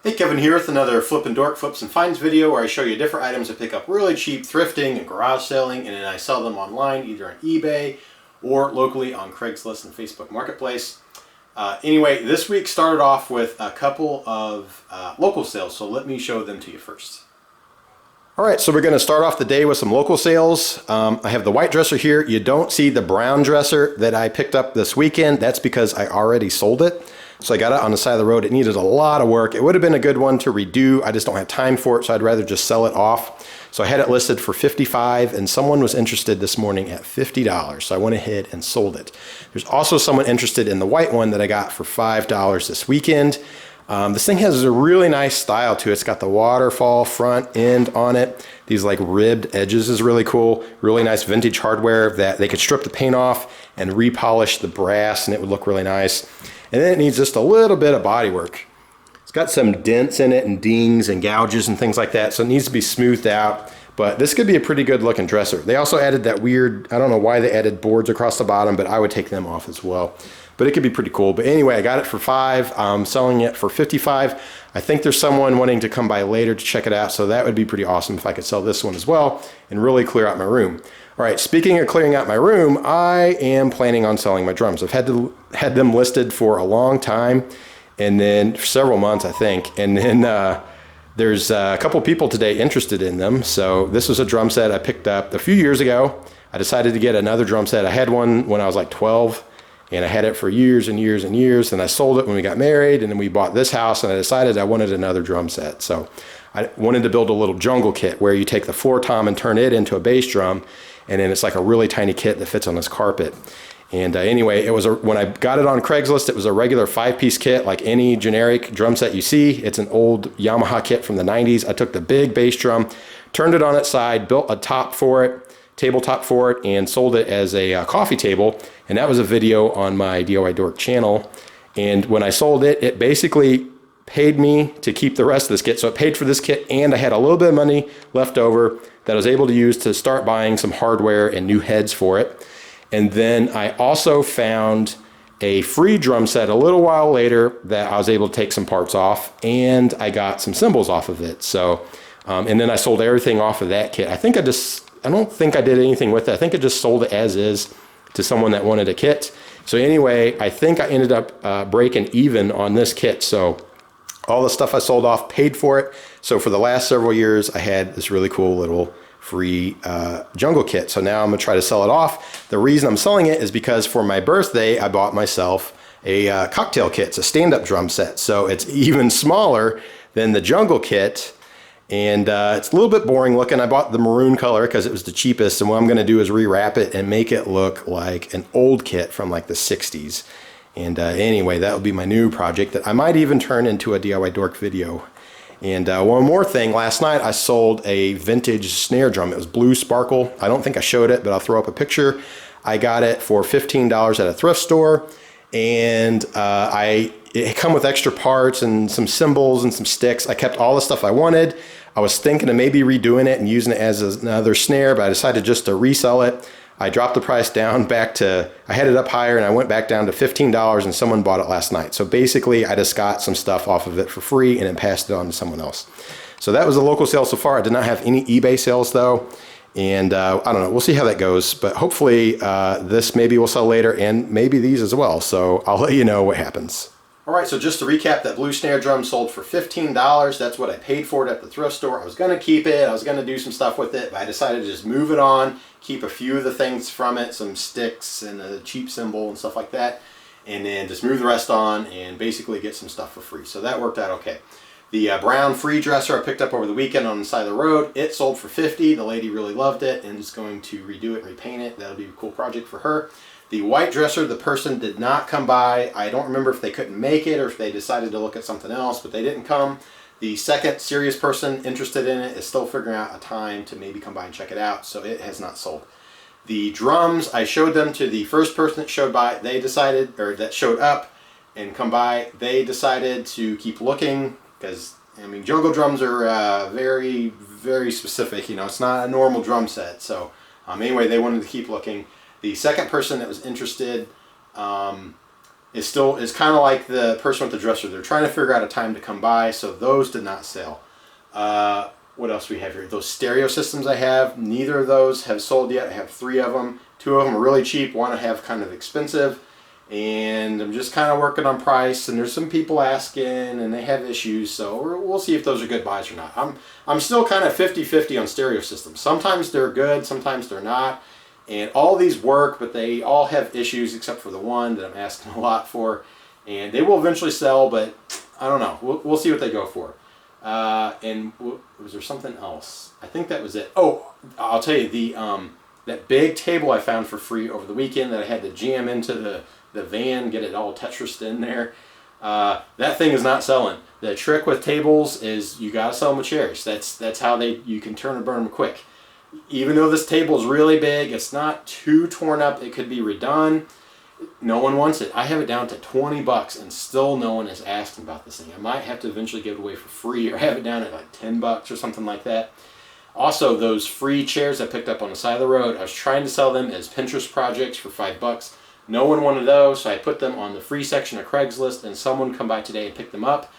Hey, Kevin here with another Flippin' Dork Flips and Finds video where I show you different items I pick up really cheap thrifting and garage selling, and then I sell them online either on eBay or locally on Craigslist and Facebook Marketplace. Anyway, this week started off with a couple of local sales, so let me show them to you first. Alright, so we're going to start off the day with some local sales. I have the white dresser here. You don't see the brown dresser that I picked up this weekend. That's because I already sold it. So I got it on the side of the road. It needed a lot of work. It would have been a good one to redo. I just don't have time for it, so I'd rather just sell it off. So I had it listed for $55, and someone was interested this morning at $50. So I went ahead and sold it. There's also someone interested in the white one that I got for $5 this weekend. This thing has a really nice style to it. It's got the waterfall front end on it. These like ribbed edges is really cool. Really nice vintage hardware that they could strip the paint off and repolish the brass and it would look really nice. And then it needs just a little bit of body work. It's got some dents in it and dings and gouges and things like that, so it needs to be smoothed out. But this could be a pretty good looking dresser. They also added that weird, I don't know why they added boards across the bottom, but I would take them off as well. But it could be pretty cool. But anyway, I got it for $5. I'm selling it for $55. I think there's someone wanting to come by later to check it out, so that would be pretty awesome if I could sell this one as well and really clear out my room. All right, speaking of clearing out my room, I am planning on selling my drums. I've had them listed for a long time, and then for several months, I think. And then there's a couple people today interested in them. So this was a drum set I picked up a few years ago. I decided to get another drum set. I had one when I was like 12, and I had it for years and years and years. And I sold it when we got married, and then we bought this house, and I decided I wanted another drum set. So I wanted to build a little jungle kit where you take the floor tom and turn it into a bass drum. And then it's like a really tiny kit that fits on this carpet. And anyway, it was when I got it on Craigslist, it was a regular 5-piece kit, like any generic drum set you see. It's an old Yamaha kit from the 90s. I took the big bass drum, turned it on its side, built a top for it, tabletop for it, and sold it as a coffee table. And that was a video on my DIY Dork channel. And when I sold it, it basically paid me to keep the rest of this kit. So it paid for this kit, and I had a little bit of money left over that I was able to use to start buying some hardware and new heads for it. And then I also found a free drum set a little while later that I was able to take some parts off, and I got some cymbals off of it. So, and then I sold everything off of that kit. I don't think I did anything with it. I think I just sold it as is to someone that wanted a kit. So anyway, I think I ended up breaking even on this kit. So all the stuff I sold off paid for it. So for the last several years, I had this really cool little free jungle kit. So now I'm gonna try to sell it off. The reason I'm selling it is because for my birthday, I bought myself a cocktail kit. It's a stand-up drum set. So it's even smaller than the jungle kit. And it's a little bit boring looking. I bought the maroon color because it was the cheapest. And what I'm gonna do is rewrap it and make it look like an old kit from like the 60s. And anyway, that will be my new project that I might even turn into a DIY Dork video. And one more thing, last night I sold a vintage snare drum. It was Blue Sparkle. I don't think I showed it, but I'll throw up a picture. I got it for $15 at a thrift store. And it come with extra parts and some cymbals and some sticks. I kept all the stuff I wanted. I was thinking of maybe redoing it and using it as another snare, but I decided just to resell it. I dropped the price down back to, I had it up higher and I went back down to $15, and someone bought it last night. So basically I just got some stuff off of it for free and then passed it on to someone else. So that was a local sale so far. I did not have any eBay sales though. And I don't know, we'll see how that goes, but hopefully this maybe will sell later, and maybe these as well. So I'll let you know what happens. All right, so just to recap, that blue snare drum sold for $15. That's what I paid for it at the thrift store. I was gonna keep it, I was gonna do some stuff with it, but I decided to just move it on, keep a few of the things from it, some sticks and a cheap cymbal and stuff like that, and then just move the rest on and basically get some stuff for free. So that worked out okay. The brown free dresser I picked up over the weekend on the side of the road, it sold for $50. The lady really loved it and is going to redo it and repaint it. That'll be a cool project for her. The white dresser, the person did not come by. I don't remember if they couldn't make it or if they decided to look at something else, but they didn't come. The second serious person interested in it is still figuring out a time to maybe come by and check it out, so it has not sold. The drums, I showed them to the first person that showed by. They decided, or that showed up and come by, they decided to keep looking because, I mean, jungle drums are very, very specific. You know, it's not a normal drum set. So anyway, they wanted to keep looking. The second person that was interested is kind of like the person with the dresser. They're trying to figure out a time to come by, so those did not sell. What else do we have here? Those stereo systems I have, neither of those have sold yet. I have 3 of them. 2 of them are really cheap. One I have kind of expensive, and I'm just kind of working on price. And there's some people asking, and they have issues, so we'll see if those are good buys or not. I'm still kind of 50-50 on stereo systems. Sometimes they're good, sometimes they're not. And all these work, but they all have issues except for the one that I'm asking a lot for. And they will eventually sell, but I don't know. We'll see what they go for. And was there something else? I think that was it. Oh, I'll tell you, that big table I found for free over the weekend that I had to jam into the van, get it all Tetrised in there. That thing is not selling. The trick with tables is you gotta sell them with chairs. That's how you can turn and burn them quick. Even though this table is really big, it's not too torn up. It could be redone. No one wants it. I have it down to $20 and still no one is asking about this thing. I might have to eventually give it away for free or have it down at like $10 or something like that. Also, those free chairs I picked up on the side of the road, I was trying to sell them as Pinterest projects for $5. No one wanted those, so I put them on the free section of Craigslist, and someone come by today and picked them up.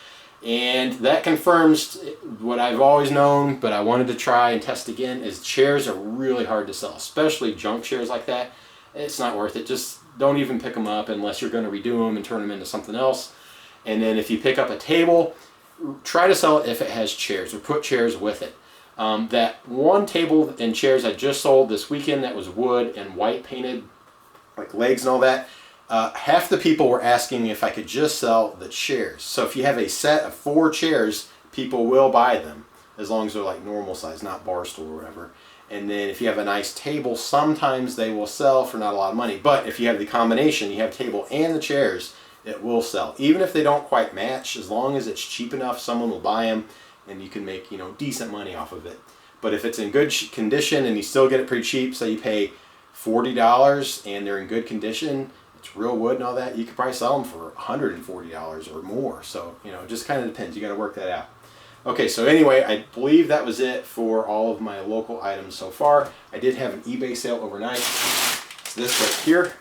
And that confirms what I've always known, but I wanted to try and test again, is chairs are really hard to sell, especially junk chairs like that. It's not worth it. Just don't even pick them up unless you're going to redo them and turn them into something else. And then if you pick up a table, try to sell it if it has chairs, or put chairs with it. That one table and chairs I just sold this weekend that was wood and white painted, like legs and all that, half the people were asking if I could just sell the chairs. So if you have a set of 4 chairs, people will buy them, as long as they're like normal size, not bar stool or whatever. And then if you have a nice table, sometimes they will sell for not a lot of money. But if you have the combination, you have table and the chairs, it will sell. Even if they don't quite match, as long as it's cheap enough, someone will buy them, and you can make, decent money off of it. But if it's in good condition and you still get it pretty cheap, say you pay $40 and they're in good condition, it's real wood and all that, you could probably sell them for $140 or more. So, it just kind of depends. You got to work that out. Okay, so anyway, I believe that was it for all of my local items so far. I did have an eBay sale overnight. It's this right here.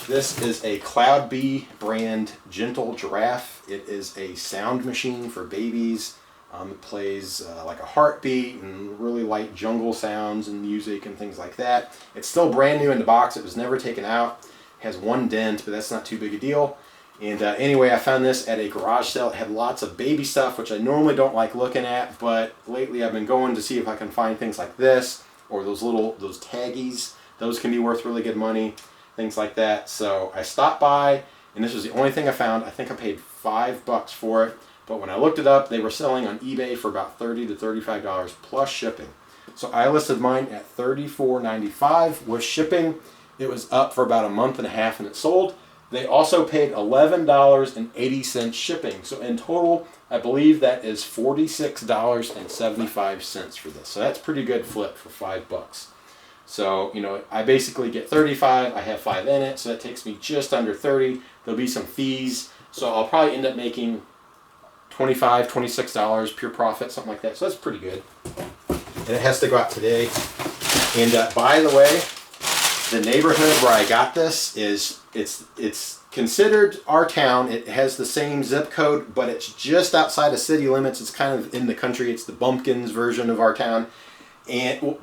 This is a Cloud Bee brand Gentle Giraffe. It is a sound machine for babies. It plays like a heartbeat and really light jungle sounds and music and things like that. It's still brand new in the box. It was never taken out. It has one dent, but that's not too big a deal. And anyway, I found this at a garage sale. It had lots of baby stuff, which I normally don't like looking at, but lately I've been going to see if I can find things like this, or those taggies. Those can be worth really good money, things like that. So I stopped by, and this was the only thing I found. I think I paid $5 for it, but when I looked it up, they were selling on eBay for about $30 to $35 plus shipping. So I listed mine at $34.95 with shipping. It was up for about a month and a half, and it sold. They also paid $11.80 shipping. So in total, I believe that is $46.75 for this. So that's pretty good flip for $5. So, I basically get 35. I have 5 in it, so that takes me just under 30. There'll be some fees. So I'll probably end up making $25, $26 pure profit, something like that. So that's pretty good. And it has to go out today. And by the way, the neighborhood where I got this it's considered our town. It has the same zip code, but it's just outside of city limits. It's kind of in the country. It's the Bumpkins version of our town.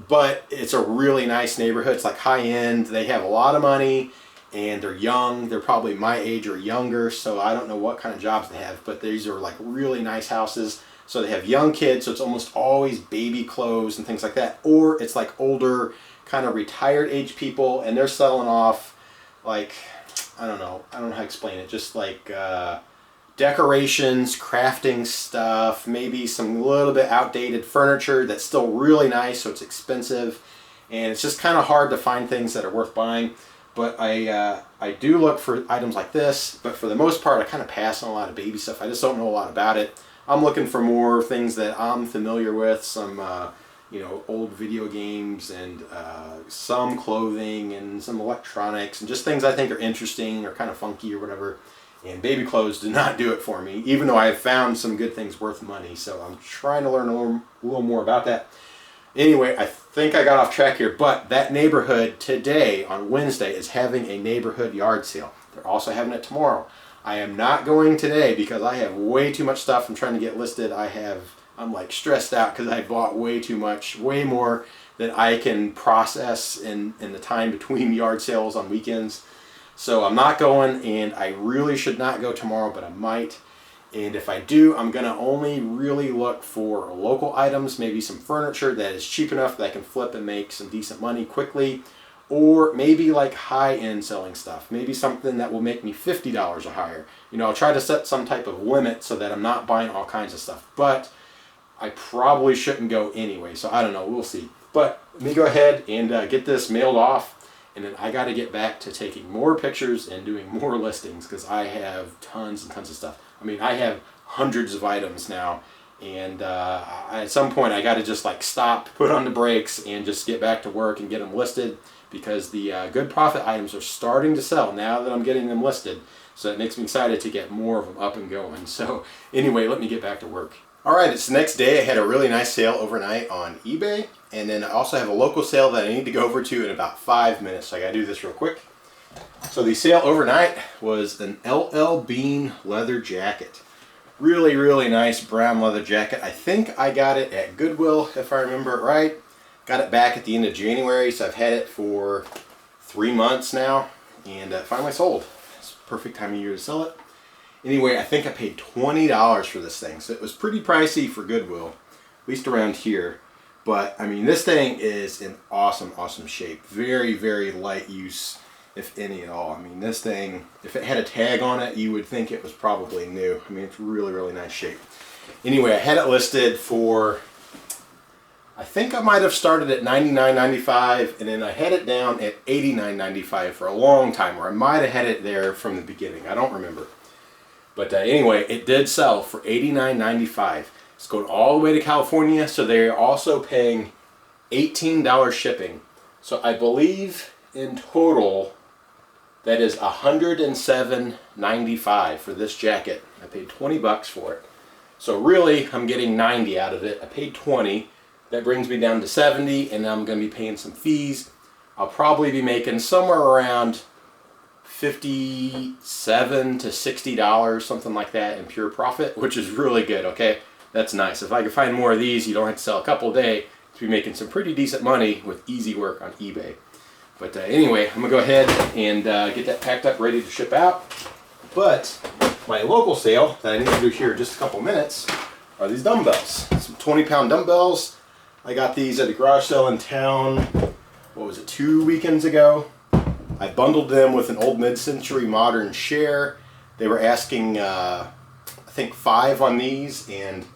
But it's a really nice neighborhood. It's like high end. They have a lot of money, and they're young. They're probably my age or younger, so I don't know what kind of jobs they have, but these are like really nice houses. So they have young kids, so it's almost always baby clothes and things like that. Or it's like older, kind of retired age people, and they're selling off like, I don't know how to explain it, just like decorations, crafting stuff, maybe some little bit outdated furniture that's still really nice, so it's expensive, and it's just kind of hard to find things that are worth buying. But I do look for items like this, but for the most part I kind of pass on a lot of baby stuff. I just don't know a lot about it. I'm looking for more things that I'm familiar with, some old video games, and some clothing and some electronics, and just things I think are interesting or kind of funky or whatever. And baby clothes do not do it for me, even though I have found some good things worth money. So I'm trying to learn a little more about that. Anyway, I think I got off track here, but that neighborhood today on Wednesday is having a neighborhood yard sale. They're also having it tomorrow. I am not going today because I have way too much stuff I'm trying to get listed. I'm like stressed out because I bought way too much, way more than I can process in the time between yard sales on weekends. So I'm not going, and I really should not go tomorrow, but I might. And if I do, I'm gonna only really look for local items, maybe some furniture that is cheap enough that I can flip and make some decent money quickly, or maybe like high-end selling stuff, maybe something that will make me $50 or higher. You know, I'll try to set some type of limit so that I'm not buying all kinds of stuff, but I probably shouldn't go anyway, so I don't know, we'll see. But let me go ahead and get this mailed off, and then I got to get back to taking more pictures and doing more listings because I have tons and tons of stuff. I mean, I have hundreds of items now, and at some point I got to just like stop, put on the brakes, and just get back to work and get them listed because the good profit items are starting to sell now that I'm getting them listed. So it makes me excited to get more of them up and going. So anyway, let me get back to work. All right, it's the next day. I had a really nice sale overnight on eBay, and then I also have a local sale that I need to go over to in about 5 minutes. So I got to do this real quick. So the sale overnight was an LL Bean leather jacket. Really, really nice brown leather jacket. I think I got it at Goodwill, if I remember it right. Got it back at the end of January, so I've had it for 3 months now, and finally sold. It's the perfect time of year to sell it. Anyway, I think I paid $20 for this thing, so it was pretty pricey for Goodwill, at least around here. But, I mean, this thing is in awesome, awesome shape. Very, very light use, if any at all. I mean, this thing, if it had a tag on it, you would think it was probably new. I mean, it's really, really nice shape. Anyway, I had it listed for, I think I might have started at $99.95, and then I had it down at $89.95 for a long time, or I might have had it there from the beginning. I don't remember. But anyway, it did sell for $89.95. It's going all the way to California, so they're also paying $18 shipping. So I believe in total that is $107.95 for this jacket. I paid 20 bucks for it. So really, I'm getting 90 out of it. I paid 20. That brings me down to 70, and I'm going to be paying some fees. I'll probably be making somewhere around $57 to $60, something like that, in pure profit, which is really good. Okay, that's nice. If I can find more of these, you don't have to sell a couple a day to be making some pretty decent money with easy work on eBay. But anyway, I'm gonna go ahead and get that packed up, ready to ship out. But my local sale that I need to do here in just a couple minutes are these dumbbells. Some 20-pound dumbbells. I got these at a garage sale in town, what was it, 2 weekends ago. I bundled them with an old mid-century modern chair. They were asking, I think, 5 on these and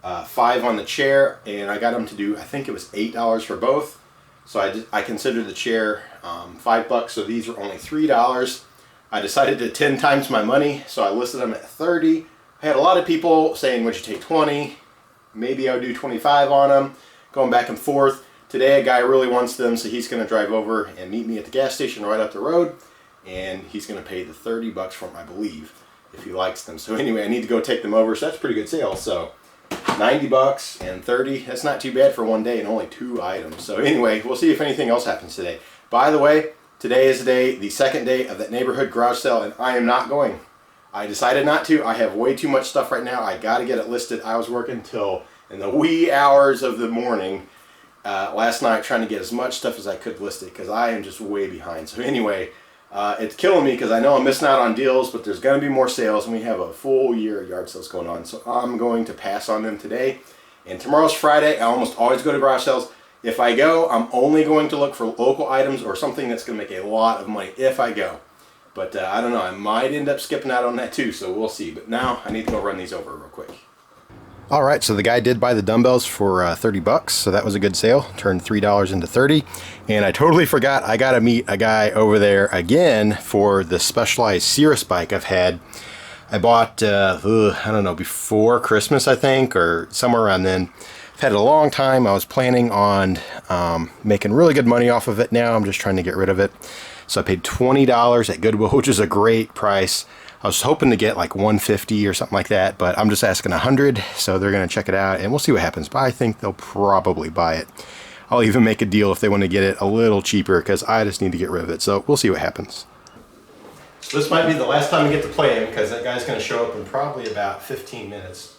5 on the chair, and I got them to do, I think it was $8 for both. So I considered the chair $5, so these were only $3. I decided to 10 times my money, so I listed them at 30. I had a lot of people saying, would you take 20? Maybe I would do 25 on them, going back and forth. Today a guy really wants them, so he's going to drive over and meet me at the gas station right up the road, and he's going to pay the 30 bucks for them, I believe, if he likes them. So anyway, I need to go take them over, so that's a pretty good sale. So 90 bucks and 30, that's not too bad for one day and only 2 items. So anyway, we'll see if anything else happens today. By the way, today is the second day of that neighborhood garage sale, and I am not going. I decided not to. I have way too much stuff right now. I got to get it listed. I was working till in the wee hours of the morning last night trying to get as much stuff as I could listed because I am just way behind. So anyway, it's killing me because I know I'm missing out on deals, but there's going to be more sales, and we have a full year of yard sales going on. So I'm going to pass on them today. And tomorrow's Friday. I almost always go to garage sales. If I go, I'm only going to look for local items or something that's going to make a lot of money if I go. But I don't know. I might end up skipping out on that too, so we'll see. But now I need to go run these over real quick. All right, so the guy did buy the dumbbells for 30 bucks, so that was a good sale. Turned $3 into 30. And I totally forgot I got to meet a guy over there again for the Specialized Cirrus bike I've had. I bought, I don't know, before Christmas, I think, or somewhere around then. I've had it a long time. I was planning on making really good money off of it now. I'm just trying to get rid of it. So I paid $20 at Goodwill, which is a great price. I was hoping to get like $150 or something like that, but I'm just asking $100, so they're going to check it out, and we'll see what happens. But I think they'll probably buy it. I'll even make a deal if they want to get it a little cheaper, because I just need to get rid of it. So we'll see what happens. So this might be the last time I get to play him because that guy's going to show up in probably about 15 minutes.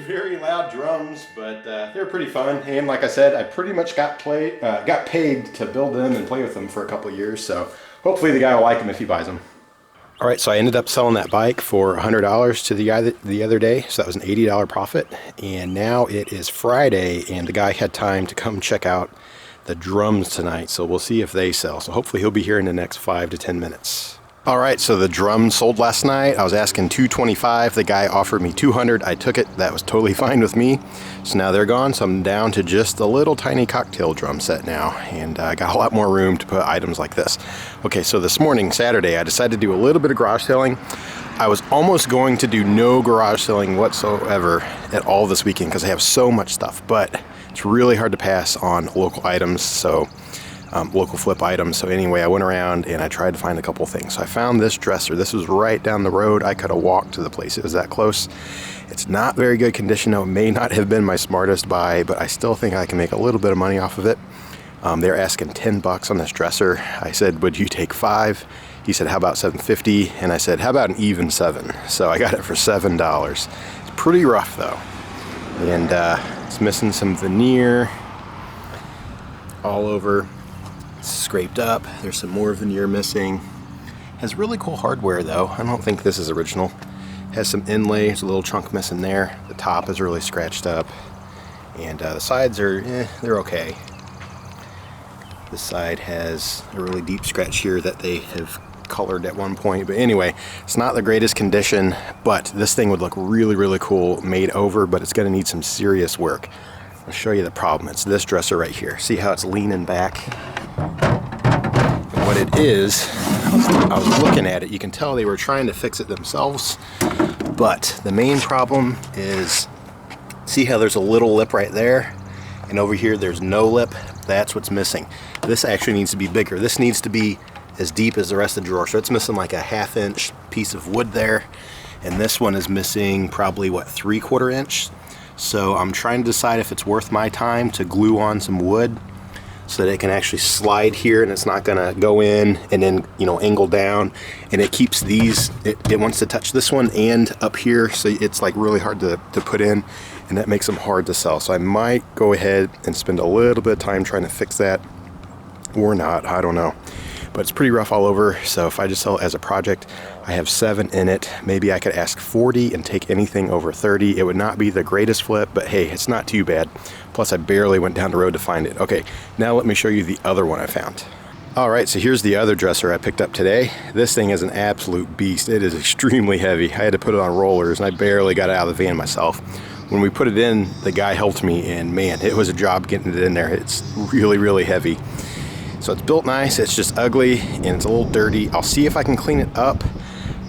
Very loud drums, but they're pretty fun. And like I said, I pretty much got paid to build them and play with them for a couple of years. So hopefully the guy will like them if he buys them. All right, so I ended up selling that bike for $100 to the guy the other day. So that was an $80 profit. And now it is Friday, and the guy had time to come check out the drums tonight. So we'll see if they sell. So hopefully he'll be here in the next 5 to 10 minutes. All right, so the drums sold last night. I was asking $225. The guy offered me $200. I took it. That was totally fine with me. So now they're gone. So I'm down to just a little tiny cocktail drum set now, and I got a lot more room to put items like this. Okay, so this morning, Saturday, I decided to do a little bit of garage selling. I was almost going to do no garage selling whatsoever at all this weekend because I have so much stuff, but it's really hard to pass on local items. So local flip items. So anyway, I went around and I tried to find a couple things. So I found this dresser. This was right down the road. I could have walked to the place. It was that close. It's not very good condition. It may not have been my smartest buy, but I still think I can make a little bit of money off of it. They're asking $10 on this dresser. I said, would you take 5? He said, how about $7.50? And I said, how about an even 7? So I got it for $7. It's pretty rough though. And it's missing some veneer all over. Scraped up. There's some more veneer missing. Has really cool hardware though. I don't think this is original. Has some inlay. There's a little chunk missing there. The top is really scratched up, and the sides are they're okay. This side has a really deep scratch here that they have colored at one point, but anyway, it's not the greatest condition, but this thing would look really cool made over, but it's going to need some serious work. I'll show you the problem. It's this dresser right here. See how it's leaning back? And what it is, I was looking at it, you can tell they were trying to fix it themselves, but the main problem is, see how there's a little lip right there? And over here there's no lip. That's what's missing. This actually needs to be bigger. This needs to be as deep as the rest of the drawer. So it's missing like a 1/2 inch piece of wood there. And this one is missing probably, what, 3/4 inch? So I'm trying to decide if it's worth my time to glue on some wood so that it can actually slide here and it's not gonna go in and then, you know, angle down, and it keeps these, it wants to touch this one and up here, so it's like really hard to put in, and that makes them hard to sell. So I might go ahead and spend a little bit of time trying to fix that, or not, I don't know. But it's pretty rough all over, so if I just sell it as a project, I have 7 in it. Maybe I could ask 40 and take anything over 30. It would not be the greatest flip, but hey, it's not too bad. Plus I barely went down the road to find it. Okay, now let me show you the other one I found. All right, so here's the other dresser I picked up today. This thing is an absolute beast. It is extremely heavy. I had to put it on rollers and I barely got it out of the van myself. When we put it in, the guy helped me, and man, it was a job getting it in there. It's really heavy. So it's built nice, it's just ugly, and it's a little dirty. I'll see if I can clean it up,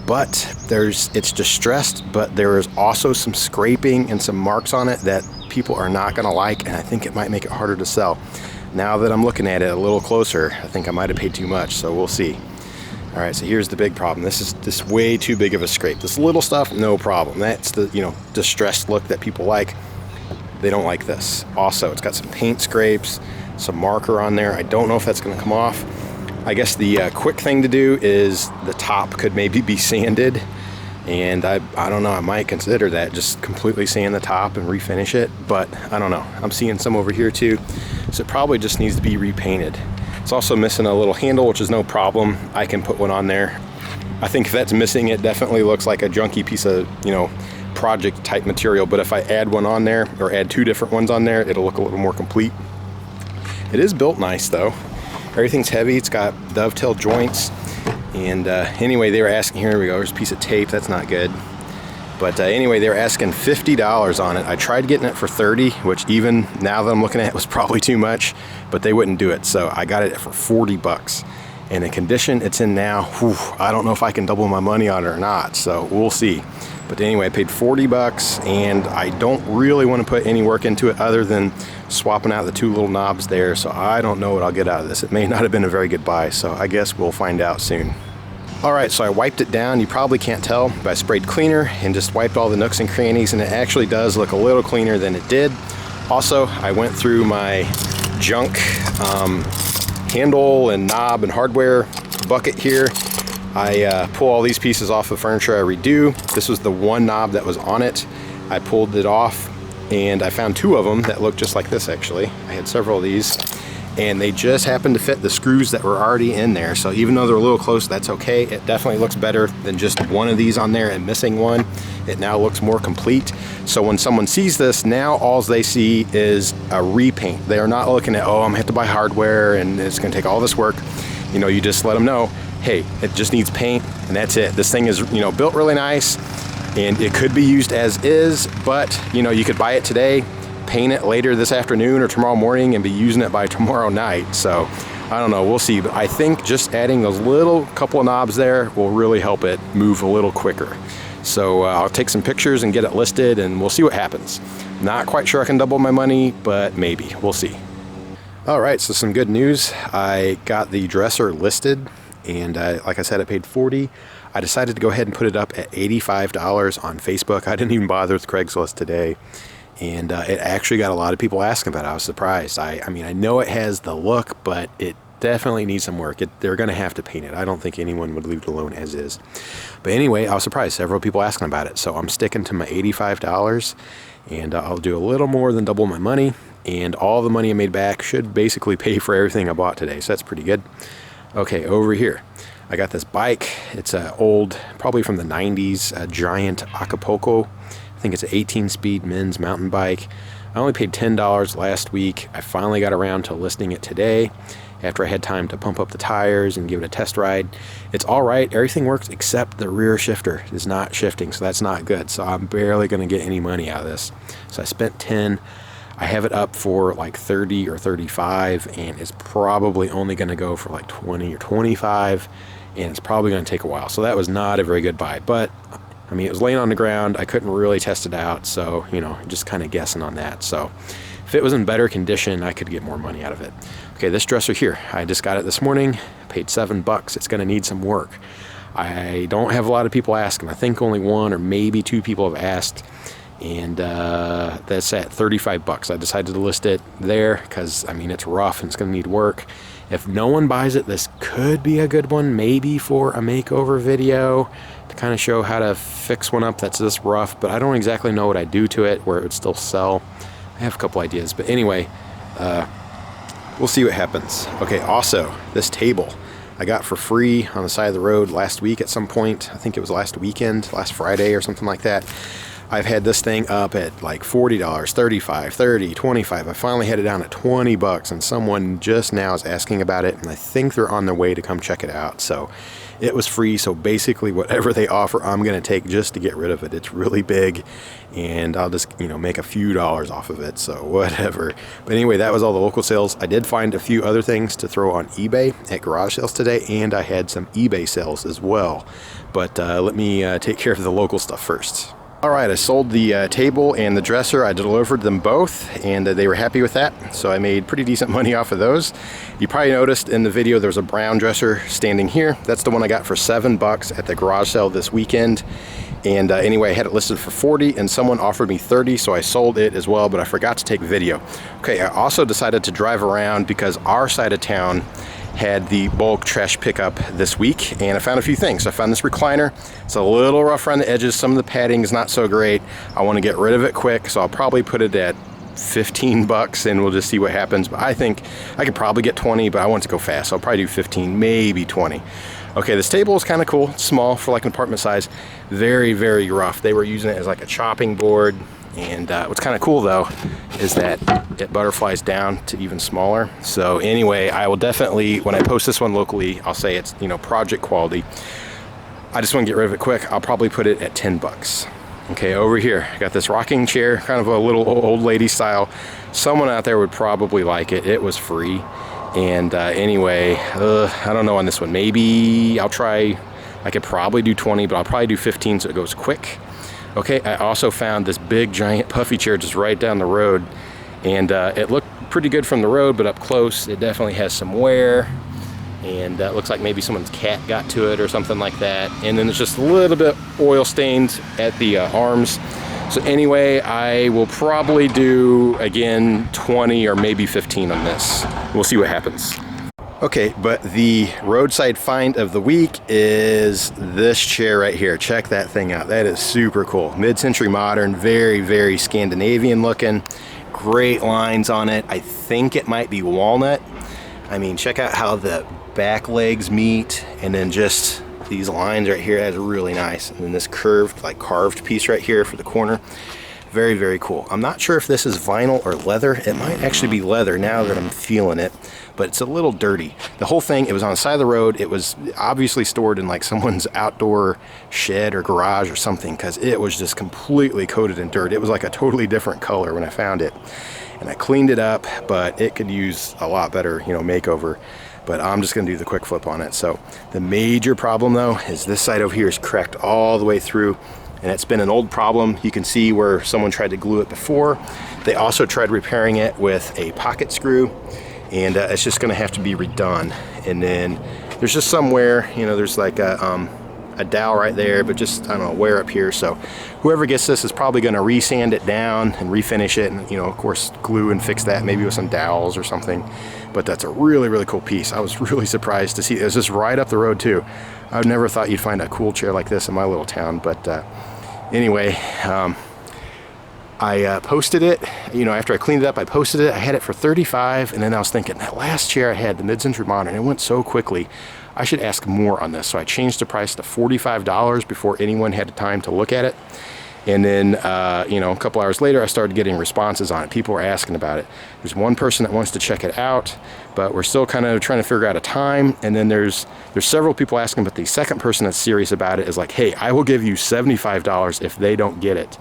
but it's distressed, but there is also some scraping and some marks on it that people are not gonna like, and I think it might make it harder to sell. Now that I'm looking at it a little closer, I think I might have paid too much, so we'll see. All right, so here's the big problem. This is this way too big of a scrape. This little stuff, no problem. That's the, you know, distressed look that people like. They don't like this. Also, it's got some paint scrapes, some marker on there. I don't know if that's gonna come off. I guess the quick thing to do is the top could maybe be sanded, and I don't know, I might consider that, just completely sand the top and refinish it, but I don't know. I'm seeing some over here too, so it probably just needs to be repainted. It's also missing a little handle, which is no problem. I can put one on there. I think if that's missing, it definitely looks like a junky piece of, you know, project type material, but if I add one on there, or add 2 different ones on there, it'll look a little more complete. It is built nice though. Everything's heavy. It's got dovetail joints. And anyway, they were asking, here we go, there's a piece of tape. That's not good. But anyway, they were asking $50 on it. I tried getting it for 30, which even now that I'm looking at it was probably too much, but they wouldn't do it. So I got it for 40 bucks. And the condition it's in now, whew, I don't know if I can double my money on it or not, so we'll see. But anyway, I paid 40 bucks, and I don't really want to put any work into it other than swapping out the 2 little knobs there, so I don't know what I'll get out of this. It may not have been a very good buy, so I guess we'll find out soon. Alright, so I wiped it down. You probably can't tell, but I sprayed cleaner and just wiped all the nooks and crannies, and it actually does look a little cleaner than it did. Also, I went through my junk handle and knob and hardware bucket here. I pull all these pieces off the furniture I redo. This was the one knob that was on it. I pulled it off, and I found 2 of them that look just like this actually. I had several of these, and they just happened to fit the screws that were already in there. So even though they're a little close, that's okay. It definitely looks better than just one of these on there and missing one. It now looks more complete. So when someone sees this, now all they see is a repaint. They are not looking at, oh, I'm gonna have to buy hardware and it's gonna take all this work. You know, you just let them know, hey, it just needs paint, and that's it. This thing is, you know, built really nice, and it could be used as is, but you know, you could buy it today, paint it later this afternoon or tomorrow morning, and be using it by tomorrow night. So I don't know, we'll see. But I think just adding those little couple of knobs there will really help it move a little quicker. So I'll take some pictures and get it listed, and we'll see what happens. Not quite sure I can double my money, but maybe. We'll see. All right, so some good news. I got the dresser listed, and like I said, I paid 40. I decided to go ahead and put it up at $85 on Facebook. I didn't even bother with Craigslist today, and it actually got a lot of people asking about it. I was surprised. I mean, I know it has the look, but it definitely needs some work. They're going to have to paint it. I don't think anyone would leave it alone as is. But anyway, I was surprised. Several people asking about it, so I'm sticking to my $85, and I'll do a little more than double my money, and all the money I made back should basically pay for everything I bought today, so that's pretty good. Okay, over here, I got this bike. It's an old, probably from the 90s, a Giant Acapulco. I think it's an 18-speed men's mountain bike. I only paid $10 last week. I finally got around to listing it today after I had time to pump up the tires and give it a test ride. It's all right. Everything works except the rear shifter is not shifting, so that's not good. So I'm barely going to get any money out of this. So I spent 10. I have it up for like 30 or 35, and it's probably only going to go for like 20 or 25, and it's probably going to take a while. So that was not a very good buy, but I mean, it was laying on the ground. I couldn't really test it out, so you know, just kind of guessing on that. So if it was in better condition, I could get more money out of it. Okay, this dresser here, I just got it this morning, paid $7. It's going to need some work. I don't have a lot of people asking. I think only 1 or maybe 2 people have asked, and that's at $35. I decided to list it there because I mean, it's rough and it's going to need work. If no one buys it, this could be a good one, maybe for a makeover video to kind of show how to fix one up that's this rough, but I don't exactly know what I do to it where it would still sell. I have a couple ideas, but anyway, we'll see what happens. Okay, also, this table I got for free on the side of the road last week at some point. I think it was last weekend, last Friday or something like that. I've had this thing up at like $40, $35, $30, $25. I finally had it down at $20, and someone just now is asking about it, and I think they're on their way to come check it out. So it was free, so basically whatever they offer, I'm going to take just to get rid of it. It's really big, and I'll just, you know, make a few dollars off of it, so whatever. But anyway, that was all the local sales. I did find a few other things to throw on eBay at garage sales today, and I had some eBay sales as well. But let me take care of the local stuff first. All right, I sold the table and the dresser. I delivered them both, and they were happy with that, so I made pretty decent money off of those. You probably noticed in the video there's a brown dresser standing here. That's the one I got for $7 at the garage sale this weekend. And anyway, I had it listed for 40, and someone offered me 30, so I sold it as well, but I forgot to take video. Okay, I also decided to drive around because our side of town had the bulk trash pickup this week, and I found a few things. I found this recliner. It's a little rough around the edges. Some of the padding is not so great. I want to get rid of it quick, so I'll probably put it at $15, and we'll just see what happens. But I think I could probably get 20, but I want to go fast, so I'll probably do 15, maybe 20. Okay, this table is kind of cool. It's small for like an apartment size. Very, very rough. They were using it as like a chopping board. And what's kind of cool though is that it butterflies down to even smaller. So anyway, I will definitely, when I post this one locally, I'll say it's, you know, project quality. I just want to get rid of it quick. I'll probably put it at $10. Okay, over here, I got this rocking chair, kind of a little old lady style. Someone out there would probably like it. It was free. And anyway, I don't know on this one. Maybe I'll try, I could probably do 20, but I'll probably do 15 so it goes quick. Okay, I also found this big giant puffy chair just right down the road, and it looked pretty good from the road, but up close it definitely has some wear, and it looks like maybe someone's cat got to it or something like that. And then there's just a little bit oil stained at the arms. So anyway, I will probably do, again, 20 or maybe 15 on this. We'll see what happens. Okay, but the roadside find of the week is this chair right here. Check that thing out. That is super cool. Mid-century modern, very, very Scandinavian looking. Great lines on it. I think it might be walnut. I mean, check out how the back legs meet, and then just these lines right here. That's really nice. And then this curved, like carved piece right here for the corner. Very, very cool. I'm not sure if this is vinyl or leather. It might actually be leather now that I'm feeling it, but it's a little dirty. The whole thing, it was on the side of the road. It was obviously stored in like someone's outdoor shed or garage or something, because it was just completely coated in dirt. It was like a totally different color when I found it. And I cleaned it up, but it could use a lot better, makeover. But I'm just gonna do the quick flip on it. So the major problem though is this side over here is cracked all the way through, and it's been an old problem. You can see where someone tried to glue it before. They also tried repairing it with a pocket screw, and it's just gonna have to be redone. And then there's just somewhere, there's like a dowel right there, but just, I don't know, wear up here. So whoever gets this is probably gonna re-sand it down and refinish it, and of course glue and fix that, maybe with some dowels or something. But that's a really, really cool piece. I was really surprised to see it was just right up the road too. I would never thought you'd find a cool chair like this in my little town. But anyway, I posted it, after I cleaned it up, I posted it. I had it for $35, and then I was thinking, that last chair I had, the Mid-Century Modern, it went so quickly. I should ask more on this. So I changed the price to $45 before anyone had time to look at it. And then, a couple hours later, I started getting responses on it. People were asking about it. There's one person that wants to check it out, but we're still kind of trying to figure out a time. And then there's several people asking, but the second person that's serious about it is like, hey, I will give you $75 if they don't get it.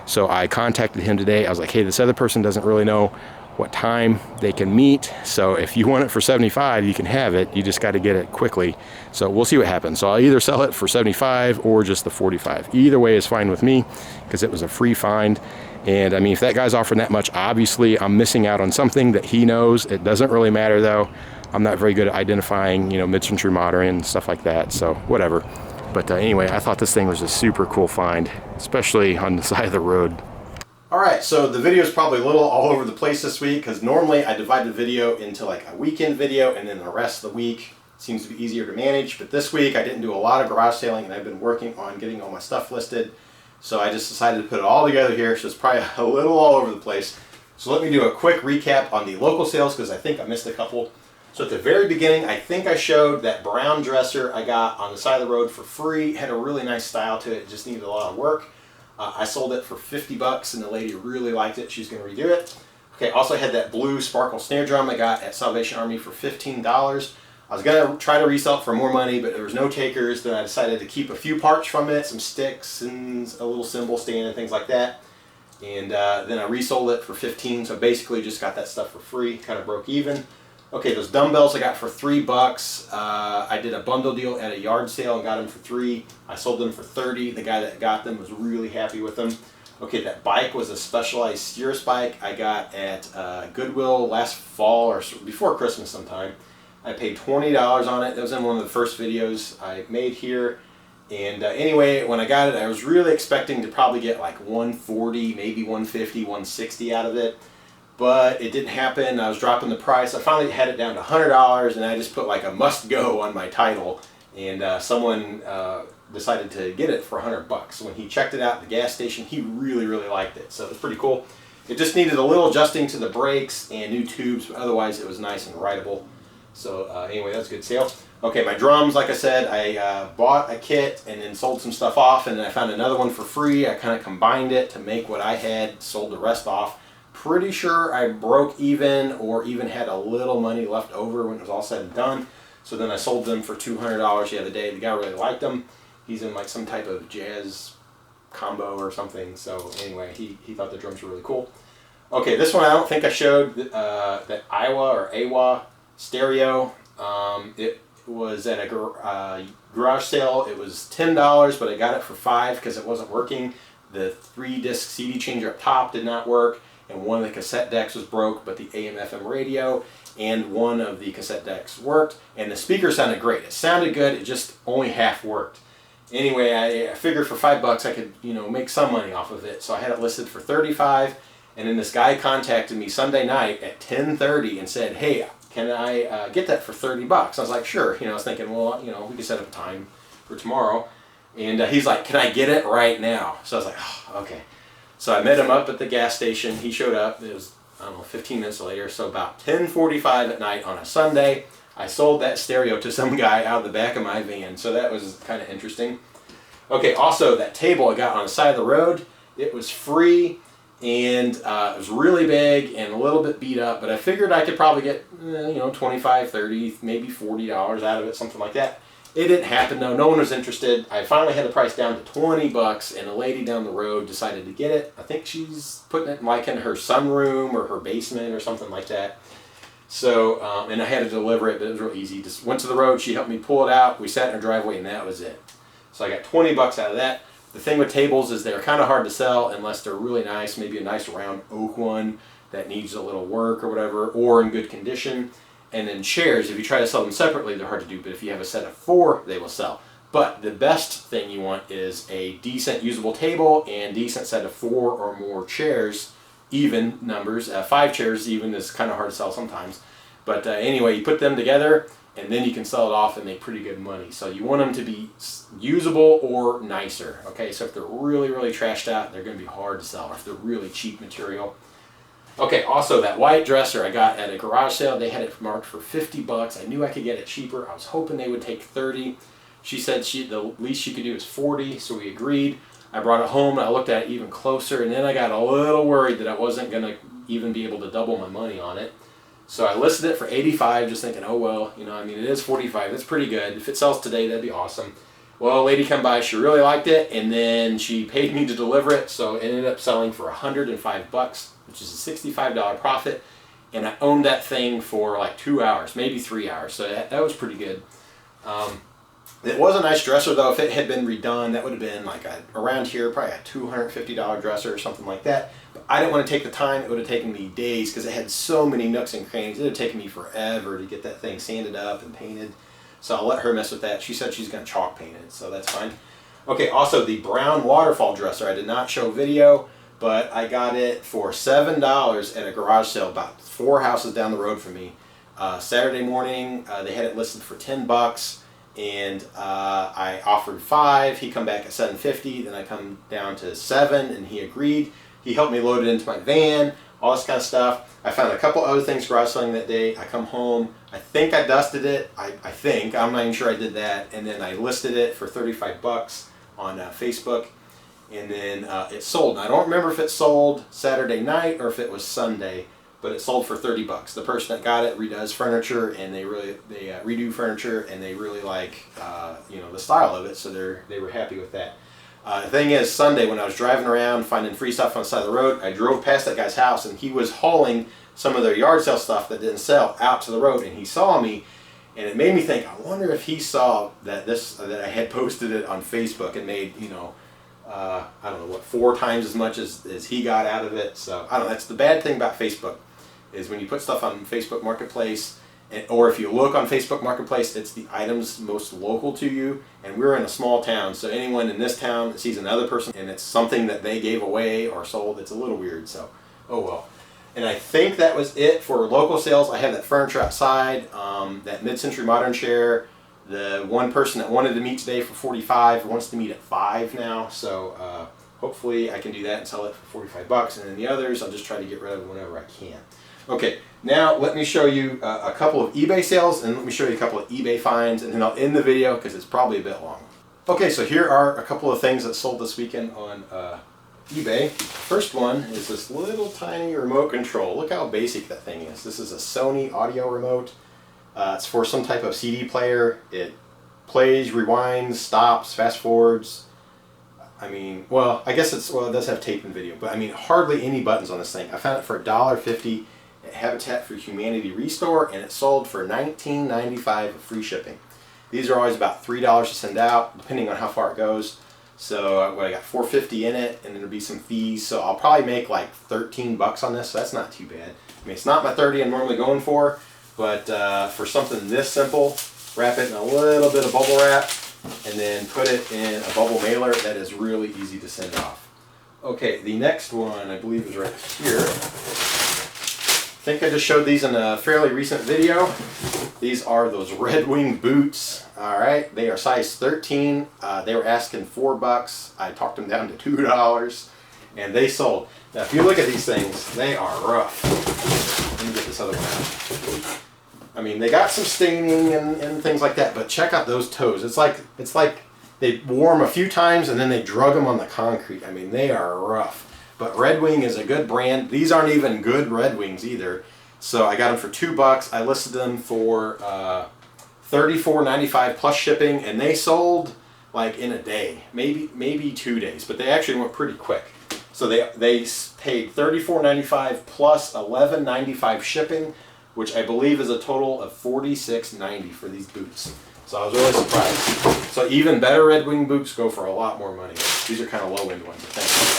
So I contacted him today. I was like, hey, this other person doesn't really know what time they can meet, so if you want it for 75, you can have it. You just got to get it quickly. So we'll see what happens. So I'll either sell it for 75 or just the 45. Either way is fine with me, because it was a free find. And I mean, if that guy's offering that much, obviously I'm missing out on something that he knows. It doesn't really matter though. I'm not very good at identifying, mid-century modern and stuff like that, so whatever. But anyway, I thought this thing was a super cool find, especially on the side of the road. Alright, so the video is probably a little all over the place this week, because normally I divide the video into like a weekend video, and then the rest of the week seems to be easier to manage. But this week I didn't do a lot of garage sailing, and I've been working on getting all my stuff listed. So I just decided to put it all together here, so it's probably a little all over the place. So let me do a quick recap on the local sales, because I think I missed a couple. So at the very beginning, I think I showed that brown dresser I got on the side of the road for free. It had a really nice style to it, just needed a lot of work. I sold it for 50 bucks, and the lady really liked it. She's going to redo it. Okay, also had that blue sparkle snare drum I got at Salvation Army for $15. I was going to try to resell it for more money, but there was no takers. Then I decided to keep a few parts from it, some sticks and a little cymbal stand and things like that. And then I resold it for 15, so basically just got that stuff for free, kind of broke even. Okay, those dumbbells I got for $3. I did a bundle deal at a yard sale and got them for $3. I sold them for $30. The guy that got them was really happy with them. Okay, that bike was a Specialized Cirrus bike I got at Goodwill last fall or before Christmas sometime. I paid $20 on it. That was in one of the first videos I made here. And anyway, when I got it, I was really expecting to probably get like 140, maybe 150, 160 out of it. But it didn't happen. I was dropping the price. I finally had it down to $100, and I just put like a must go on my title. And someone decided to get it for $100. So when he checked it out at the gas station, he really, really liked it. So it was pretty cool. It just needed a little adjusting to the brakes and new tubes, but otherwise it was nice and rideable. So anyway, that's a good sale. Okay, my drums, like I said, I bought a kit and then sold some stuff off, and then I found another one for free. I kind of combined it to make what I had, sold the rest off. Pretty sure I broke even or even had a little money left over when it was all said and done. So then I sold them for $200 the other day. The guy really liked them. He's in like some type of jazz combo or something. So anyway, he thought the drums were really cool. Okay, this one I don't think I showed, that Iowa or AWA stereo. It was at a garage sale. It was $10, but I got it for $5 because it wasn't working. The 3-disc CD changer up top did not work, and one of the cassette decks was broke, but the AM/FM radio and one of the cassette decks worked, and the speaker sounded great. It sounded good, it just only half worked. Anyway, I figured for $5 I could, make some money off of it, so I had it listed for $35, and then this guy contacted me Sunday night at 10:30 and said, "Hey, can I get that for $30?" I was like, "Sure." I was thinking, well, we could set up a time for tomorrow. And he's like, "Can I get it right now?" So I was like, "Oh, okay." So I met him up at the gas station. He showed up. It was, I don't know, 15 minutes later. So about 10:45 at night on a Sunday, I sold that stereo to some guy out of the back of my van. So that was kind of interesting. Okay, also that table I got on the side of the road, it was free, and it was really big and a little bit beat up, but I figured I could probably get, $25, $30, maybe $40 out of it, something like that. It didn't happen though. No one was interested. I finally had the price down to $20, and a lady down the road decided to get it. I think she's putting it in her sunroom or her basement or something like that. So, and I had to deliver it, but it was real easy. Just went to the road. She helped me pull it out. We sat in her driveway, and that was it. So I got $20 out of that. The thing with tables is they're kind of hard to sell unless they're really nice, maybe a nice round oak one that needs a little work or whatever, or in good condition. And then chairs, if you try to sell them separately, they're hard to do, but if you have a set of 4, they will sell. But the best thing you want is a decent usable table and decent set of 4 or more chairs, even numbers. 5 chairs even is kind of hard to sell sometimes. But anyway, you put them together, and then you can sell it off and make pretty good money. So you want them to be usable or nicer. Okay, so if they're really, really trashed out, they're going to be hard to sell. Or if they're really cheap material. Okay, also that white dresser I got at a garage sale, they had it marked for $50. I knew I could get it cheaper. I was hoping they would take $30. She said the least she could do is $40, so we agreed. I brought it home, and I looked at it even closer, and then I got a little worried that I wasn't going to even be able to double my money on it. So I listed it for $85, just thinking, oh well, it is $45. That's pretty good. If it sells today, that'd be awesome. Well, a lady come by, she really liked it, and then she paid me to deliver it, so it ended up selling for $105, which is a $65 profit, and I owned that thing for like 2 hours, maybe 3 hours, so that was pretty good. It was a nice dresser though. If it had been redone, that would have been like around here, probably a $250 dresser or something like that. But I didn't want to take the time. It would have taken me days because it had so many nooks and crannies. It would have taken me forever to get that thing sanded up and painted. So I'll let her mess with that. She said she's going to chalk paint it, so that's fine. Okay, also the brown waterfall dresser. I did not show video, but I got it for $7 at a garage sale about 4 houses down the road from me. Saturday morning, they had it listed for $10. And I offered $5. He come back at $7.50. Then I come down to $7, and he agreed. He helped me load it into my van, all this kind of stuff. I found a couple other things garage selling that day. I come home. I think I dusted it. I think. I'm not even sure I did that. And then I listed it for $35 on Facebook. And then it sold. And I don't remember if it sold Saturday night or if it was Sunday. But it sold for $30. The person that got it redoes furniture, and they redo furniture, and they really like the style of it, so they were happy with that. The thing is, Sunday when I was driving around finding free stuff on the side of the road, I drove past that guy's house, and he was hauling some of their yard sale stuff that didn't sell out to the road, and he saw me, and it made me think, I wonder if he saw that I had posted it on Facebook and made I don't know what, 4 times as much as he got out of it. So I don't know. That's the bad thing about Facebook. Is when you put stuff on Facebook Marketplace, or if you look on Facebook Marketplace, it's the items most local to you, and we're in a small town, so anyone in this town that sees another person and it's something that they gave away or sold, it's a little weird, so oh well. And I think that was it for local sales. I have that furniture outside, that mid-century modern chair. The one person that wanted to meet today for $45 wants to meet at $5 now, so hopefully I can do that and sell it for $45, and then the others I'll just try to get rid of whenever I can. Okay, now let me show you a couple of eBay sales, and let me show you a couple of eBay finds, and then I'll end the video because it's probably a bit long. Okay, so here are a couple of things that sold this weekend on eBay. First one is this little tiny remote control. Look how basic that thing is. This is a Sony audio remote. It's for some type of CD player. It plays, rewinds, stops, fast forwards. I mean, well, I guess it does have tape and video, but I mean, hardly any buttons on this thing. I found it for $1.50, at Habitat for Humanity Restore, and it sold for $19.95 with free shipping. These are always about $3 to send out, depending on how far it goes. So I got $4.50 in it, and there'll be some fees. So I'll probably make like 13 bucks on this. So that's not too bad. I mean, it's not my 30 I'm normally going for, but for something this simple, wrap it in a little bit of bubble wrap, and then put it in a bubble mailer. That is really easy to send off. Okay, the next one I believe is right here. I think I just showed these in a fairly recent video. These are those Red Wing boots. All right, they are size 13. They were asking $4. I talked them down to $2, and they sold. Now, if you look at these things, they are rough. Let me get this other one out. I mean, they got some staining and things like that, but check out those toes. It's like they wore them a few times and then they drug them on the concrete. I mean, they are rough. But Red Wing is a good brand. These aren't even good Red Wings either. So I got them for $2. I listed them for $34.95 plus shipping, and they sold like in a day, maybe 2 days, but they actually went pretty quick. So they paid $34.95 plus $11.95 shipping, which I believe is a total of $46.90 for these boots. So I was really surprised. So even better Red Wing boots go for a lot more money. These are kind of low-end ones, I think.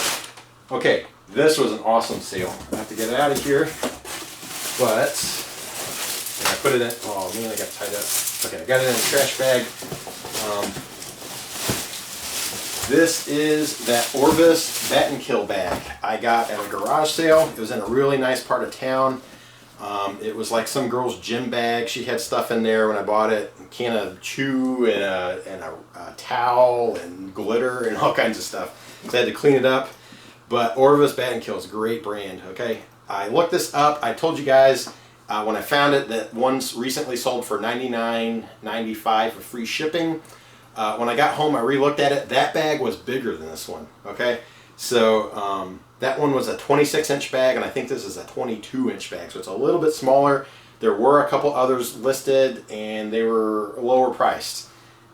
Okay, this was an awesome sale. I have to get it out of here, but and I put it in. Oh man, I got tied up. Okay, I got it in a trash bag. This is that Orvis Bat and Kill bag I got at a garage sale. It was in a really nice part of town. It was like some girl's gym bag. She had stuff in there when I bought it. A can of chew and a towel and glitter and all kinds of stuff. So I had to clean it up. But Orvis Bat and Kill is a great brand, okay? I looked this up. I told you guys when I found it that one's recently sold for $99.95 with free shipping. When I got home, I re-looked at it. That bag was bigger than this one, okay? So that one was a 26-inch bag, and I think this is a 22-inch bag, so it's a little bit smaller. There were a couple others listed, and they were lower priced.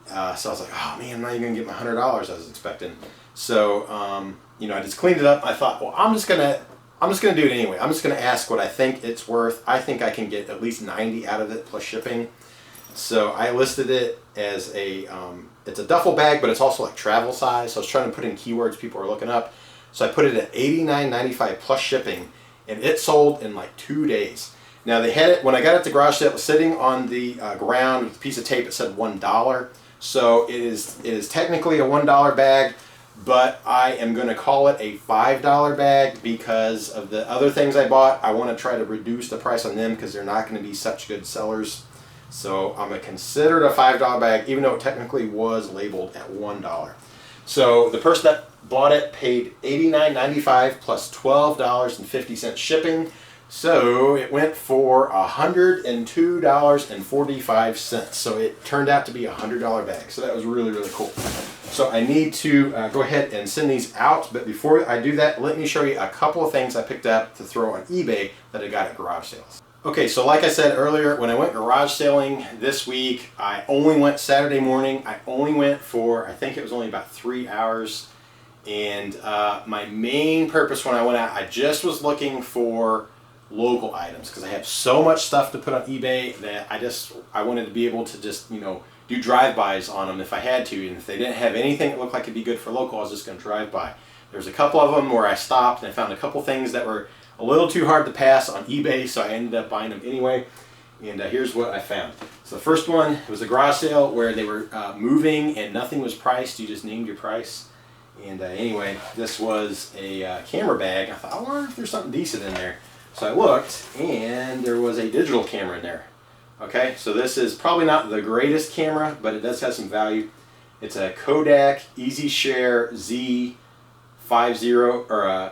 So I was like, oh man, I'm not even gonna get my $100 I was expecting. So you know, I just cleaned it up. I thought, well, I'm just gonna do it anyway. I'm just gonna ask what I think it's worth. I think I can get at least 90 out of it plus shipping. So I listed it as a, it's a duffel bag, but it's also like travel size. So I was trying to put in keywords people are looking up. So I put it at $89.95 plus shipping, and it sold in like 2 days. Now they had it, when I got it to garage sale, it was sitting on the ground with a piece of tape that said $1. So it is technically a $1 bag, but I am going to call it a $5 bag because of the other things I bought. I want to try to reduce the price on them because they're not going to be such good sellers. So I'm going to consider it a $5 bag, even though it technically was labeled at $1. So the person that bought it paid $89.95 plus $12.50 shipping. So it went for $102.45. So it turned out to be a $100 bag. So that was really, really cool. So I need to go ahead and send these out. But before I do that, let me show you a couple of things I picked up to throw on eBay that I got at garage sales. Okay, so like I said earlier, when I went garage selling this week, I only went Saturday morning. I only went for, I think it was only about 3 hours. And my main purpose when I went out, I just was looking for local items because I have so much stuff to put on eBay that I wanted to be able to just, you know, do drive-bys on them if I had to. And if they didn't have anything that looked like it'd be good for local, I was just going to drive by. There's a couple of them where I stopped and I found a couple things that were a little too hard to pass on eBay, so I ended up buying them anyway. And here's what I found. So the first one was a garage sale where they were moving and nothing was priced. You just named your price. And anyway, this was a camera bag. I thought, I wonder if there's something decent in there. So I looked, and there was a digital camera in there. Okay, so this is probably not the greatest camera, but it does have some value. It's a Kodak EasyShare Z50, or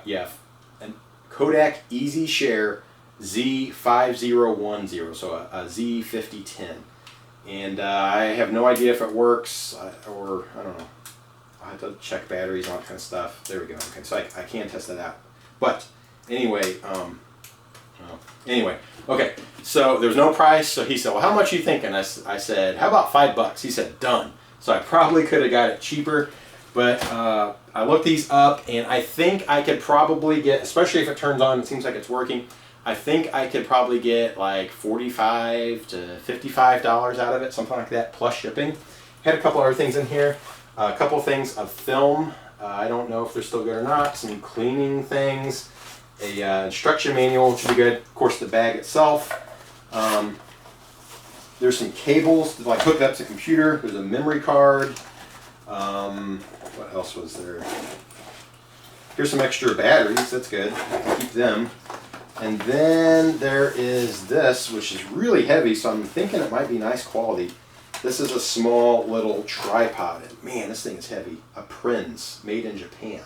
Kodak EasyShare Z5010, so a Z5010. And I have no idea if it works, or I don't know. I have to check batteries and all that kind of stuff. There we go. Okay, so I can test that out. But anyway, okay, so there was no price. So he said, well, how much are you thinking? I said, how about $5? He said, done. So I probably could have got it cheaper. But I looked these up, and I think I could probably get, especially if it turns on, it seems like it's working, I think I could probably get like $45 to $55 out of it, something like that, plus shipping. Had a couple other things in here. A couple things of film. I don't know if they're still good or not. Some cleaning things. A instruction manual, which would be good. Of course, the bag itself. There's some cables to like hook up to the computer. There's a memory card. What else was there? Here's some extra batteries. That's good. I can keep them. And then there is this, which is really heavy, so I'm thinking it might be nice quality. This is a small little tripod. And man, this thing is heavy. A Prinz, made in Japan.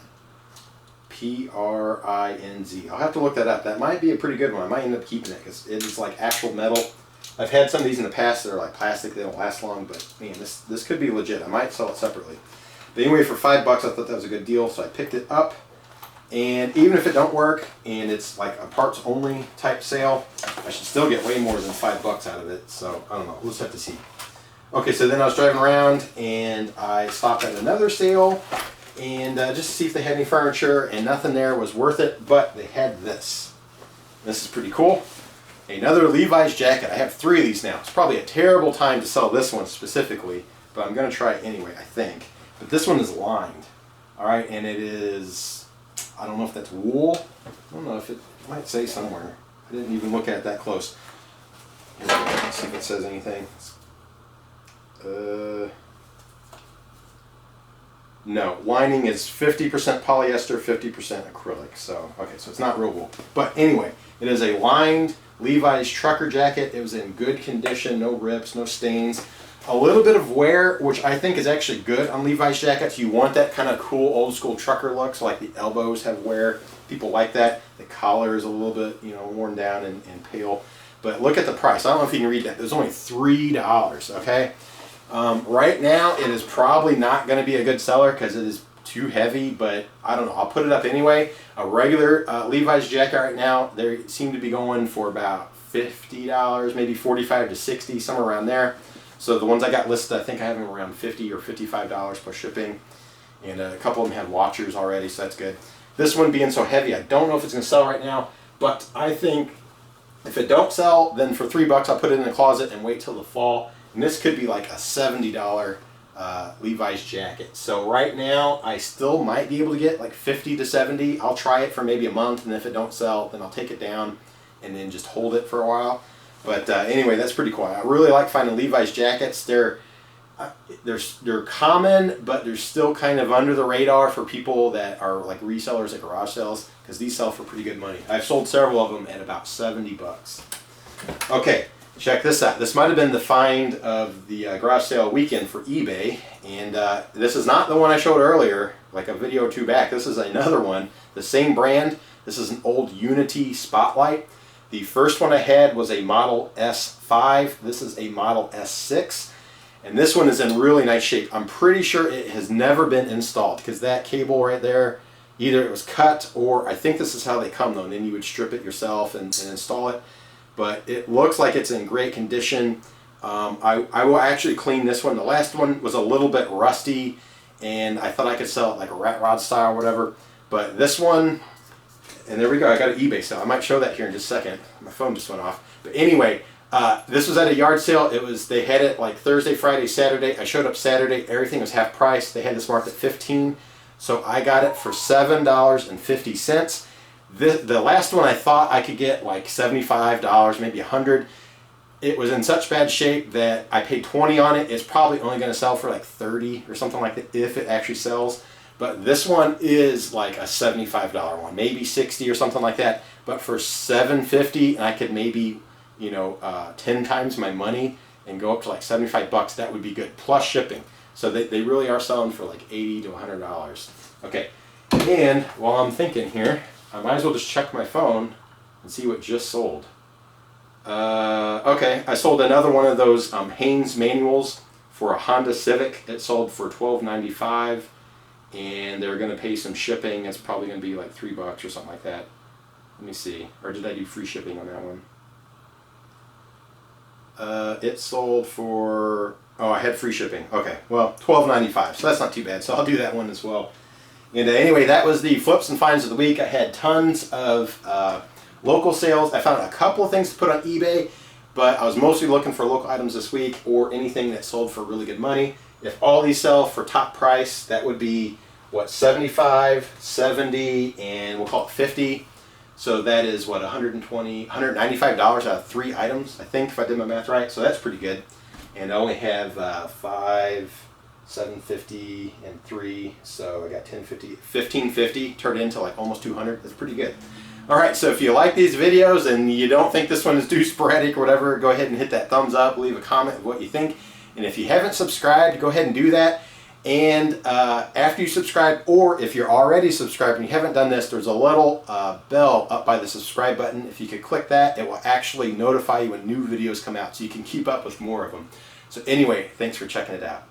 P-R-I-N-Z. I'll have to look that up. That might be a pretty good one. I might end up keeping it because it is like actual metal. I've had some of these in the past that are like plastic. They don't last long, but man, this could be legit. I might sell it separately. But anyway, for $5, I thought that was a good deal, so I picked it up. And even if it don't work and it's like a parts only type sale, I should still get way more than $5 out of it. So I don't know. We'll just have to see. Okay, so then I was driving around and I stopped at another sale and just to see if they had any furniture, and nothing there was worth it, but they had this. This is pretty cool. Another Levi's jacket. I have 3 of these now. It's probably a terrible time to sell this one specifically, but I'm going to try it anyway, I think. But this one is lined. All right, and it is, I don't know if that's wool. I don't know if it might say somewhere. I didn't even look at it that close. Let's see if it says anything. No, lining is 50% polyester, 50% acrylic. So, okay, so it's not real wool. But anyway, it is a lined Levi's trucker jacket. It was in good condition, no rips, no stains. A little bit of wear, which I think is actually good on Levi's jackets. You want that kind of cool old school trucker look, so like the elbows have wear. People like that. The collar is a little bit, worn down and pale. But look at the price. I don't know if you can read that. It was only $3, okay? Right now, it is probably not going to be a good seller because it is too heavy, but I don't know. I'll put it up anyway. A regular Levi's jacket right now, they seem to be going for about $50, maybe $45 to $60, somewhere around there. So the ones I got listed, I think I have them around $50 or $55 plus shipping. And a couple of them had watchers already, so that's good. This one being so heavy, I don't know if it's going to sell right now, but I think if it don't sell, then for $3, I'll put it in the closet and wait till the fall. And this could be like a $70 Levi's jacket. So right now, I still might be able to get like 50 to 70. I'll try it for maybe a month, and if it don't sell, then I'll take it down and then just hold it for a while. But anyway, that's pretty cool. I really like finding Levi's jackets. They're common, but they're still kind of under the radar for people that are like resellers at garage sales, because these sell for pretty good money. I've sold several of them at about $70. Okay. Check this out. This might have been the find of the garage sale weekend for eBay, and this is not the one I showed earlier, like a video or two back. This is another one, the same brand. This is an old Unity Spotlight. The first one I had was a Model S5. This is a Model S6, and this one is in really nice shape. I'm pretty sure it has never been installed, because that cable right there, either it was cut, or I think this is how they come though, and then you would strip it yourself and install it. But it looks like it's in great condition. I will actually clean this one. The last one was a little bit rusty, and I thought I could sell it like a rat rod style or whatever. But this one, and there we go, I got an eBay sale. I might show that here in just a second. My phone just went off. But anyway, this was at a yard sale. They had it like Thursday, Friday, Saturday. I showed up Saturday. Everything was half price. They had this marked at $15. So I got it for $7.50. The last one I thought I could get like $75, maybe $100. It was in such bad shape that I paid $20 on it. It's probably only going to sell for like $30 or something like that if it actually sells. But this one is like a $75 one, maybe $60 or something like that. But for $7.50, and I could maybe 10 times my money and go up to like $75. That would be good, plus shipping. So they really are selling for like $80 to $100. Okay, and while I'm thinking here, I might as well just check my phone and see what just sold. Okay, I sold another one of those Haynes manuals for a Honda Civic. It sold for $12.95, and they're going to pay some shipping. It's probably going to be like $3 or something like that. Let me see. Or did I do free shipping on that one? It sold for... Oh, I had free shipping. Okay, well, $12.95, so that's not too bad. So I'll do that one as well. And anyway, that was the flips and finds of the week. I had tons of Local sales, I found a couple of things to put on eBay, but I was mostly looking for local items this week or anything that sold for really good money. If all these sell for top price, that would be, what, 75, 70, and we'll call it 50. So that is, what, $195 out of 3 items, I think, if I did my math right. So that's pretty good. And I only have 5, 750, and 3. So I got 1550 turned into like almost 200. That's pretty good. All right, so if you like these videos and you don't think this one is too sporadic or whatever, go ahead and hit that thumbs up, leave a comment of what you think. And if you haven't subscribed, go ahead and do that. And after you subscribe, or if you're already subscribed and you haven't done this, there's a little bell up by the subscribe button. If you could click that, it will actually notify you when new videos come out so you can keep up with more of them. So anyway, thanks for checking it out.